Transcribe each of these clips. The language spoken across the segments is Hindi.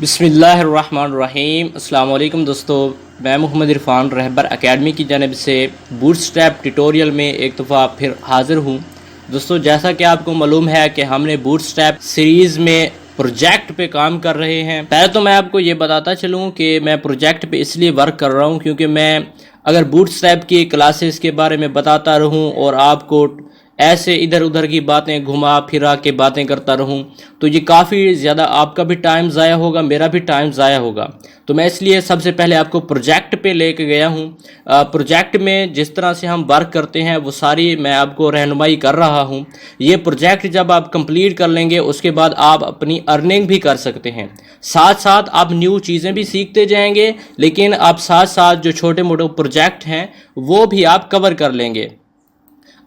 बिस्मिल्लाहिर्रहमानिर्रहीम। अस्सलाम वालेकुम दोस्तों, मैं मोहम्मद इरफान रहबर एकेडमी की जानिब से बूटस्ट्रैप ट्यूटोरियल में एक दफ़ा फिर हाज़िर हूँ। दोस्तों, जैसा कि आपको मालूम है कि हमने बूटस्ट्रैप सीरीज़ में प्रोजेक्ट पे काम कर रहे हैं। पहले तो मैं आपको ये बताता चलूँ कि मैं प्रोजेक्ट पे इसलिए वर्क कर रहा हूँ क्योंकि मैं अगर बूटस्ट्रैप की क्लासेस के बारे में बताता रहूँ और आपको ऐसे इधर उधर की बातें घुमा फिरा के बातें करता रहूं तो ये काफ़ी ज़्यादा आपका भी टाइम ज़ाया होगा, मेरा भी टाइम ज़ाया होगा। तो मैं इसलिए सबसे पहले आपको प्रोजेक्ट पे लेके गया हूँ। प्रोजेक्ट में जिस तरह से हम वर्क करते हैं वो सारी मैं आपको रहनुमाई कर रहा हूँ। ये प्रोजेक्ट जब आप कंप्लीट कर लेंगे उसके बाद आप अपनी अर्निंग भी कर सकते हैं। साथ साथ आप न्यू चीज़ें भी सीखते जाएंगे, लेकिन आप साथ साथ जो छोटे मोटे प्रोजेक्ट हैं वो भी आप कवर कर लेंगे।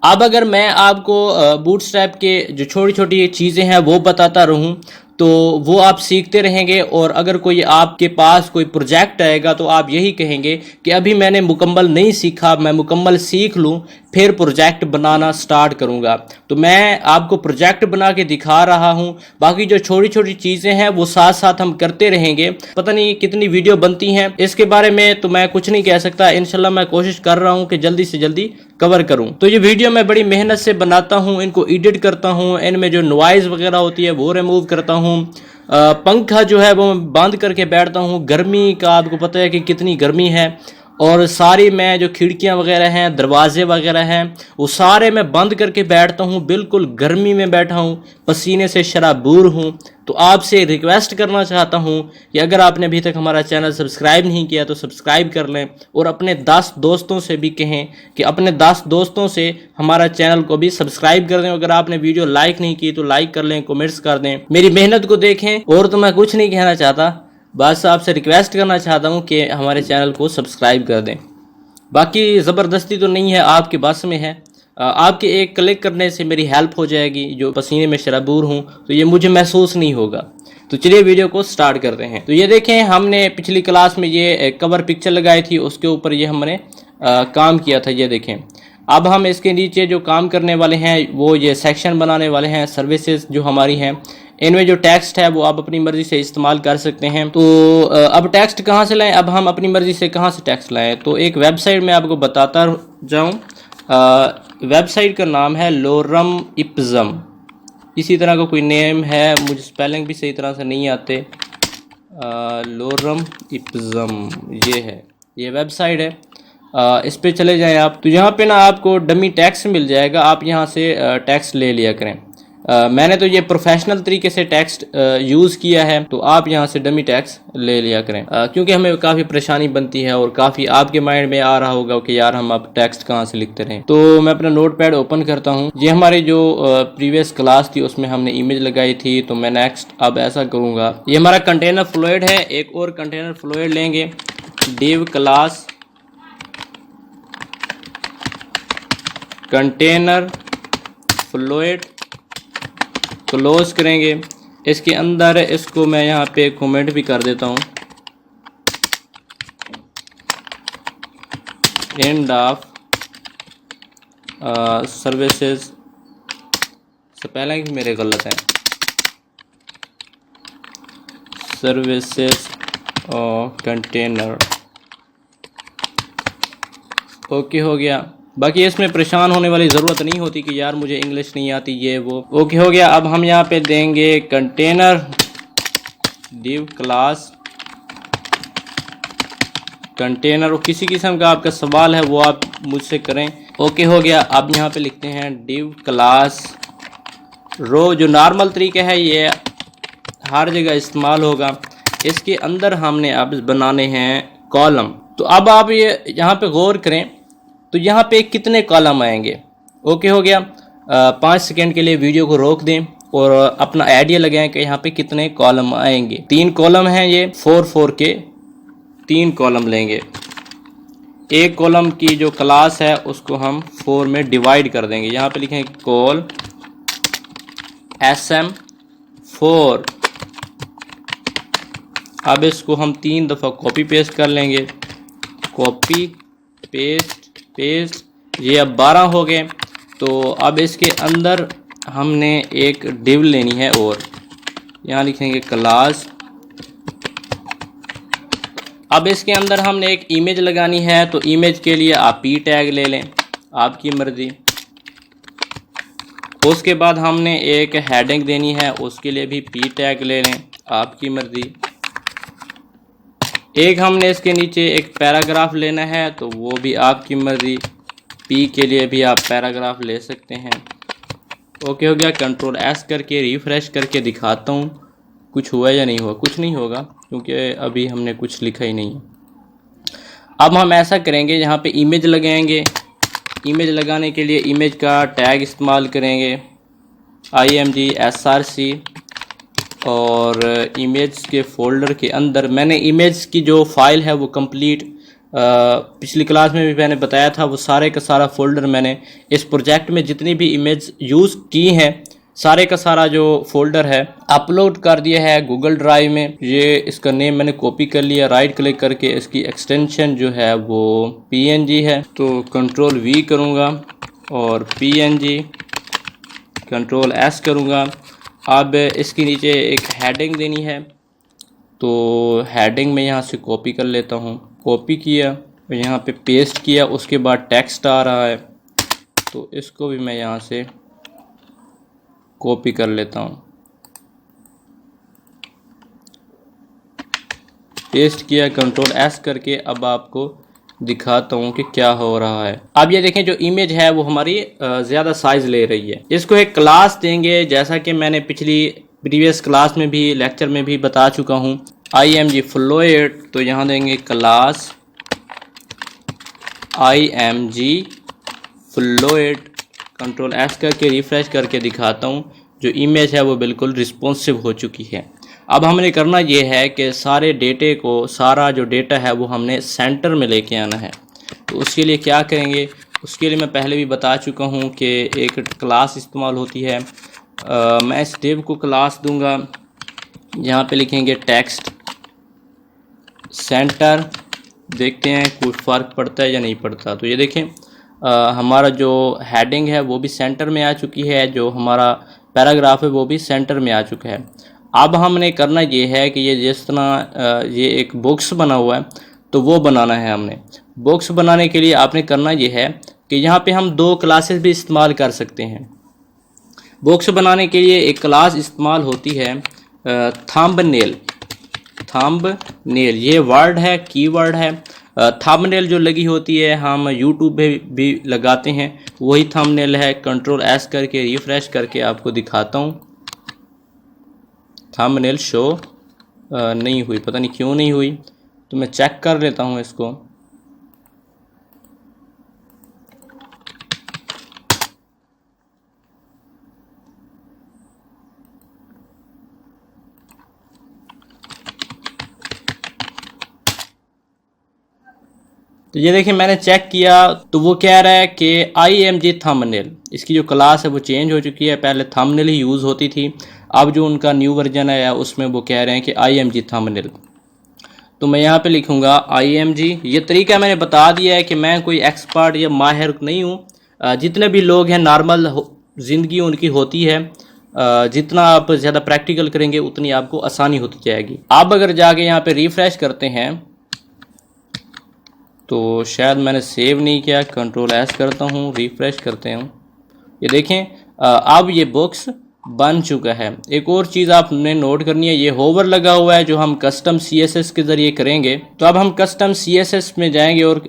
अब अगर मैं आपको बूटस्ट्रैप के जो छोटी छोटी चीज़ें हैं वो बताता रहूं तो वो आप सीखते रहेंगे, और अगर कोई आपके पास कोई प्रोजेक्ट आएगा तो आप यही कहेंगे कि अभी मैंने मुकम्मल नहीं सीखा, मैं मुकम्मल सीख लूं फिर प्रोजेक्ट बनाना स्टार्ट करूंगा। तो मैं आपको प्रोजेक्ट बना के दिखा रहा हूं, बाकी जो छोटी छोटी चीज़ें हैं वो साथ साथ हम करते रहेंगे। पता नहीं कितनी वीडियो बनती हैं इसके बारे में तो मैं कुछ नहीं कह सकता। इंशाल्लाह मैं कोशिश कर रहा हूं कि जल्दी से जल्दी कवर करूं। तो ये वीडियो मैं बड़ी मेहनत से बनाता हूं, इनको एडिट करता हूं, इनमें जो नॉइज़ वगैरह होती है वो रिमूव करता हूं। पंखा जो है वो मैं बंद करके बैठता हूँ। गर्मी का आपको पता है कि कितनी गर्मी है, और सारी मैं जो खिड़कियाँ वगैरह हैं, दरवाजे वगैरह हैं, वो सारे मैं बंद करके बैठता हूँ। बिल्कुल गर्मी में बैठा हूँ, पसीने से शराबूर हूँ। तो आपसे रिक्वेस्ट करना चाहता हूँ कि अगर आपने अभी तक हमारा चैनल सब्सक्राइब नहीं किया तो सब्सक्राइब कर लें, और अपने 10 दोस्तों से भी कहें कि अपने 10 दोस्तों से हमारा चैनल को भी सब्सक्राइब कर दें। अगर आपने वीडियो लाइक नहीं की तो लाइक कर लें, कमेंट्स कर दें, मेरी मेहनत को देखें। और तो मैं कुछ नहीं कहना चाहता, बस आपसे रिक्वेस्ट करना चाहता हूँ कि हमारे चैनल को सब्सक्राइब कर दें। बाकी ज़बरदस्ती तो नहीं है, आपके बस में है। आपके एक क्लिक करने से मेरी हेल्प हो जाएगी। जो पसीने में शराबूर हूँ तो ये मुझे महसूस नहीं होगा। तो चलिए वीडियो को स्टार्ट करते हैं। तो ये देखें, हमने पिछली क्लास में ये कवर पिक्चर लगाई थी, उसके ऊपर ये हमने काम किया था। ये देखें, अब हम इसके नीचे जो काम करने वाले हैं वो ये सेक्शन बनाने वाले हैं। सर्विसेज जो हमारी हैं इनमें जो टेक्स्ट है वो आप अपनी मर्ज़ी से इस्तेमाल कर सकते हैं। तो अब टेक्स्ट कहाँ से लाएं? अब हम अपनी मर्ज़ी से कहाँ से टेक्स्ट लाएं? तो एक वेबसाइट में आपको बताता जाऊँ। वेबसाइट का नाम है लोरम इप्ज़म, इसी तरह का कोई नेम है, मुझे स्पेलिंग भी सही तरह से नहीं आते। लोरम इप्ज़म ये है, ये वेबसाइट है। इस पे चले जाएं आप, तो यहाँ पे ना आपको डमी टेक्स्ट मिल जाएगा। आप यहाँ से टेक्स्ट ले लिया करें। मैंने तो ये प्रोफेशनल तरीके से टेक्स्ट यूज़ किया है, तो आप यहाँ से डमी टेक्स्ट ले लिया करें, क्योंकि हमें काफ़ी परेशानी बनती है और काफ़ी आपके माइंड में आ रहा होगा कि यार हम अब टेक्स्ट कहाँ से लिखते रहें। तो मैं अपना नोटपैड ओपन करता हूँ। ये हमारी जो प्रीवियस क्लास थी उसमें हमने इमेज लगाई थी, तो मैं नेक्स्ट अब ऐसा करूँगा। ये हमारा कंटेनर फ्लूइड है, एक और कंटेनर फ्लूइड लेंगे। Div class container fluid close करेंगे। इसके अंदर इसको मैं यहाँ पे कमेंट भी कर देता हूँ, एंड ऑफ सर्विसेज। स्पेलिंग मेरे गलत है, सर्विसेज कंटेनर। ओके हो गया। बाकी इसमें परेशान होने वाली ज़रूरत नहीं होती कि यार मुझे इंग्लिश नहीं आती ये वो। ओके हो गया। अब हम यहाँ पे देंगे कंटेनर डिव क्लास कंटेनर, और किसी किस्म का आपका सवाल है वो आप मुझसे करें। ओके हो गया। अब यहाँ पे लिखते हैं डिव क्लास रो। जो नॉर्मल तरीका है ये हर जगह इस्तेमाल होगा। इसके अंदर हमने अब बनाने हैं कॉलम। तो अब आप ये यहाँ पे गौर करें, तो यहाँ पे कितने कॉलम आएंगे। ओके हो गया। 5 सेकेंड के लिए वीडियो को रोक दें और अपना आइडिया लगाएं कि यहाँ पे कितने कॉलम आएंगे। 3 कॉलम हैं ये, 4 के 3 कॉलम लेंगे। एक कॉलम की जो क्लास है उसको हम 4 में डिवाइड कर देंगे। यहाँ पे लिखें कॉल SM4। अब इसको हम 3 दफ़ा कॉपी पेस्ट कर लेंगे। कॉपी पेस्ट पेस्ट, ये अब 12 हो गए। तो अब इसके अंदर हमने एक डिव लेनी है, और यहाँ लिखेंगे क्लास अब इसके अंदर हमने एक इमेज लगानी है, तो इमेज के लिए आप पी टैग ले लें, आपकी मर्जी। उसके बाद हमने एक हेडिंग देनी है, उसके लिए भी पी टैग ले लें, आपकी मर्जी। एक हमने इसके नीचे एक पैराग्राफ लेना है, तो वो भी आपकी मर्जी। पी के लिए भी आप पैराग्राफ ले सकते हैं। ओके हो गया। कंट्रोल एस करके रिफ्रेश करके दिखाता हूँ कुछ हुआ या नहीं हुआ। कुछ नहीं होगा क्योंकि अभी हमने कुछ लिखा ही नहीं है। अब हम ऐसा करेंगे, यहाँ पे इमेज लगाएंगे। इमेज लगाने के लिए इमेज का टैग इस्तेमाल करेंगे, img src, और इमेज के फोल्डर के अंदर मैंने इमेज की जो फाइल है वो कंप्लीट पिछली क्लास में भी मैंने बताया था, वो सारे का सारा फोल्डर मैंने इस प्रोजेक्ट में जितनी भी इमेज यूज़ की हैं सारे का सारा जो फोल्डर है अपलोड कर दिया है गूगल ड्राइव में। ये इसका नेम मैंने कॉपी कर लिया, राइट क्लिक करके इसकी एक्सटेंशन जो है वो png है, तो कंट्रोल v करूँगा और png, कंट्रोल s करूँगा। अब इसके नीचे एक हेडिंग देनी है, तो हेडिंग में यहाँ से कॉपी कर लेता हूँ। कॉपी किया, यहाँ पे पेस्ट किया, उसके बाद टेक्स्ट आ रहा है तो इसको भी मैं यहाँ से कॉपी कर लेता हूँ। पेस्ट किया, कंट्रोल एस करके अब आपको दिखाता हूँ कि क्या हो रहा है। अब ये देखें जो इमेज है वो हमारी ज़्यादा साइज ले रही है। इसको एक क्लास देंगे, जैसा कि मैंने पिछली प्रीवियस क्लास में भी लेक्चर में भी बता चुका हूँ, img फ्लोएट, तो यहाँ देंगे क्लास img फ्लोएट। कंट्रोल एस करके रिफ्रेश करके दिखाता हूँ, जो इमेज है वो बिल्कुल रिस्पॉन्सिव हो चुकी है। अब हमने करना ये है कि सारे डेटे को, सारा जो डेटा है वो हमने सेंटर में लेके आना है। तो उसके लिए क्या करेंगे, उसके लिए मैं पहले भी बता चुका हूँ कि एक क्लास इस्तेमाल होती है। मैं इस डिव को क्लास दूंगा, यहाँ पे लिखेंगे टेक्स्ट सेंटर, देखते हैं कुछ फ़र्क पड़ता है या नहीं पड़ता। तो ये देखें हमारा जो हेडिंग है वो भी सेंटर में आ चुकी है, जो हमारा पैराग्राफ है वो भी सेंटर में आ चुका है। अब हमने करना ये है कि ये जिस तरह ये एक बॉक्स बना हुआ है तो वो बनाना है हमने। बॉक्स बनाने के लिए आपने करना ये है कि यहाँ पे हम दो क्लासेस भी इस्तेमाल कर सकते हैं। बॉक्स बनाने के लिए एक क्लास इस्तेमाल होती है थंबनेल। थंबनेल ये वर्ड है, कीवर्ड है। थंबनेल जो लगी होती है हम यूट्यूब पे भी लगाते हैं, वही थंबनेल है। कंट्रोल एस करके रिफ्रेश करके आपको दिखाता हूँ। थंबनेल शो नहीं हुई, पता नहीं क्यों नहीं हुई, तो मैं चेक कर लेता हूँ इसको। तो ये देखिए मैंने चेक किया तो वो कह रहा है कि img थंबनेल, इसकी जो क्लास है वो चेंज हो चुकी है। पहले थंबनेल ही यूज़ होती थी, अब जो उनका न्यू वर्जन है उसमें वो कह रहे हैं कि img थंबनेल। तो मैं यहाँ पे लिखूँगा img। ये तरीका मैंने बता दिया है कि मैं कोई एक्सपर्ट या माहिर नहीं हूँ। जितने भी लोग हैं नॉर्मल ज़िंदगी उनकी होती है, जितना आप ज़्यादा प्रैक्टिकल करेंगे उतनी आपको आसानी होती जाएगी। आप अगर जाके यहाँ पे रिफ़्रेश करते हैं तो शायद मैंने सेव नहीं किया, कंट्रोल एस करता हूँ, रिफ़्रेश करते हैं। ये देखें अब ये बॉक्स बन चुका है। एक और चीज़ आपने नोट करनी है, ये होवर लगा हुआ है जो हम कस्टम CSS के ज़रिए करेंगे। तो अब हम कस्टम CSS में जाएंगे और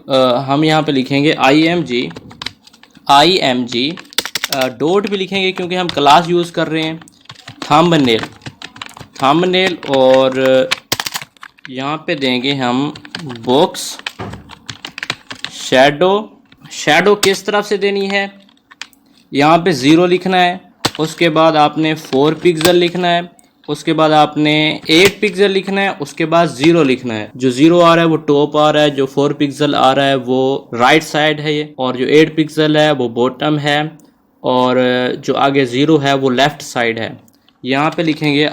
हम यहाँ पे लिखेंगे img डॉट भी लिखेंगे क्योंकि हम क्लास यूज़ कर रहे हैं। थंबनेल और यहाँ पे देंगे हम बॉक्स शैडो किस तरफ से देनी है, यहाँ पे 0 लिखना है, उसके बाद आपने 4 पिक्सल लिखना है, उसके बाद आपने 8 पिक्सल लिखना है, उसके बाद 0 लिखना है। जो 0 आ रहा है वो टॉप आ रहा है, जो 4 पिक्सल आ रहा है वो राइट साइड है ये, और जो 8 पिक्सल है वो बॉटम है, और जो आगे 0 है वो लेफ्ट साइड है। यहाँ पे लिखेंगे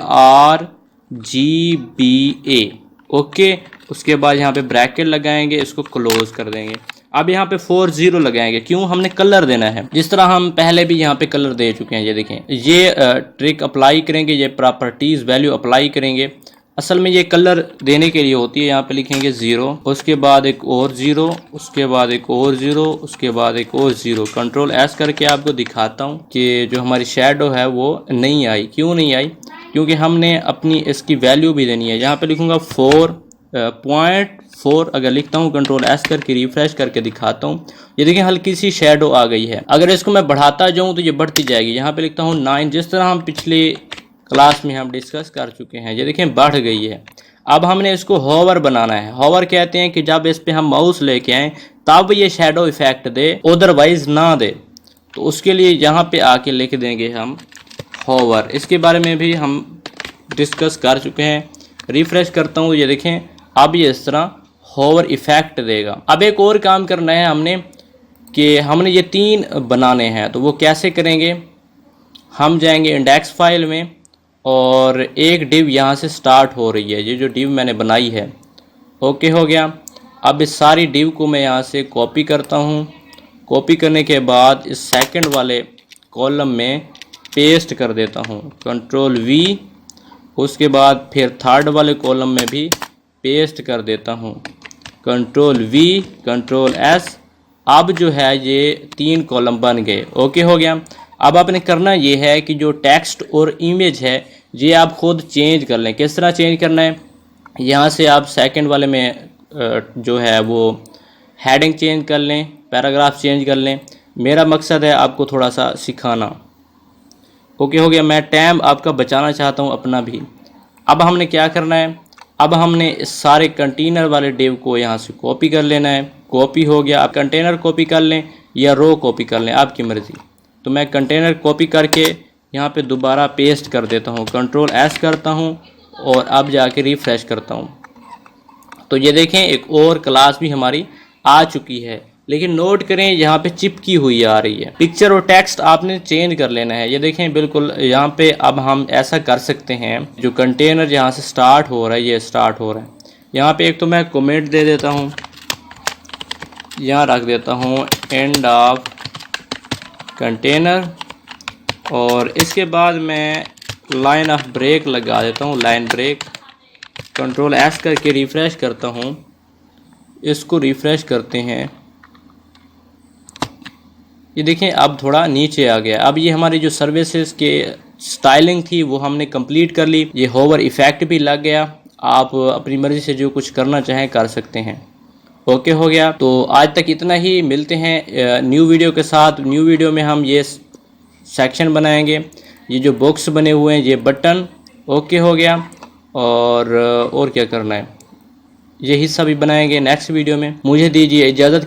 RGBA। ओके, उसके बाद यहाँ पे ब्रैकेट लगाएंगे, इसको क्लोज कर देंगे। अब यहाँ पे 40 लगाएंगे, क्यों, हमने कलर देना है जिस तरह हम पहले भी यहाँ पे कलर दे चुके हैं। ये देखें, ये ट्रिक अप्लाई करेंगे, ये प्रॉपर्टीज वैल्यू अप्लाई करेंगे असल में ये कलर देने के लिए होती है। यहाँ पे लिखेंगे 0, उसके बाद एक और 0, उसके बाद एक और 0, उसके बाद एक और 0। कंट्रोल एस करके आपको दिखाता हूँ कि जो हमारी शेडो है वो नहीं आई। क्यों नहीं आई? क्योंकि हमने अपनी इसकी वैल्यू भी देनी है। यहाँ पे लिखूंगा 4.4 अगर लिखता हूँ, कंट्रोल एस करके रिफ्रेश करके दिखाता हूँ, ये देखिए हल्की सी शेडो आ गई है। अगर इसको मैं बढ़ाता जाऊँ तो ये बढ़ती जाएगी। यहाँ पे लिखता हूँ 9, जिस तरह हम पिछले क्लास में हम डिस्कस कर चुके हैं, ये देखें बढ़ गई है। अब हमने इसको होवर बनाना है। होवर कहते हैं कि जब इस पे हम माउस लेके आए तब ये शेडो इफेक्ट दे, अदरवाइज ना दे। तो उसके लिए यहाँ पे आके लिख देंगे हम होवर। इसके बारे में भी हम डिस्कस कर चुके हैं। रिफ्रेश करता हूँ, ये देखें अब ये इस तरह होवर इफेक्ट देगा। अब एक और काम करना है हमने कि हमने ये 3 बनाने हैं। तो वो कैसे करेंगे? हम जाएंगे इंडेक्स फाइल में और एक डिव यहाँ से स्टार्ट हो रही है, ये जो डिव मैंने बनाई है। ओके हो गया। अब इस सारी डिव को मैं यहाँ से कॉपी करता हूँ। कॉपी करने के बाद इस सेकंड वाले कॉलम में पेस्ट कर देता हूँ, कंट्रोल वी। उसके बाद फिर थर्ड वाले कॉलम में भी पेस्ट कर देता हूँ, कंट्रोल वी, कंट्रोल एस। अब जो है ये 3 कॉलम बन गए। ओके हो गया। अब आपने करना ये है कि जो टेक्स्ट और इमेज है ये आप खुद चेंज कर लें। किस तरह चेंज करना है? यहाँ से आप सेकंड वाले में जो है वो हेडिंग चेंज कर लें, पैराग्राफ चेंज कर लें। मेरा मकसद है आपको थोड़ा सा सिखाना। ओके हो गया। मैं टाइम आपका बचाना चाहता हूँ अपना भी। अब हमने क्या करना है? अब हमने इस सारे कंटेनर वाले डिव को यहाँ से कॉपी कर लेना है। कॉपी हो गया। आप कंटेनर कॉपी कर लें या रो कॉपी कर लें, आपकी मर्ज़ी। तो मैं कंटेनर कॉपी करके यहाँ पे दोबारा पेस्ट कर देता हूँ, कंट्रोल एस करता हूँ और अब जाके रिफ़्रेश करता हूँ। तो ये देखें एक और क्लास भी हमारी आ चुकी है। लेकिन नोट करें यहाँ पे चिपकी हुई आ रही है। पिक्चर और टेक्स्ट आपने चेंज कर लेना है। ये देखें बिल्कुल यहाँ पे अब हम ऐसा कर सकते हैं, जो कंटेनर यहाँ से स्टार्ट हो रहा है, ये स्टार्ट हो रहा है। यहाँ पे एक तो मैं कमेंट दे देता हूँ, यहाँ रख देता हूँ एंड ऑफ कंटेनर, और इसके बाद मैं लाइन ऑफ ब्रेक लगा देता हूँ, लाइन ब्रेक। कंट्रोल एस करके रिफ़्रेश करता हूँ। इसको रिफ़्रेश करते हैं, ये देखें अब थोड़ा नीचे आ गया। अब ये हमारी जो सर्विसेज के स्टाइलिंग थी वो हमने कंप्लीट कर ली। ये होवर इफ़ेक्ट भी लग गया। आप अपनी मर्ज़ी से जो कुछ करना चाहें कर सकते हैं। ओके हो गया। तो आज तक इतना ही। मिलते हैं न्यू वीडियो के साथ। न्यू वीडियो में हम ये सेक्शन बनाएंगे, ये जो बॉक्स बने हुए हैं, ये बटन। ओके हो गया। और क्या करना है, ये हिस्सा भी बनाएंगे नेक्स्ट वीडियो में। मुझे दीजिए इजाज़त।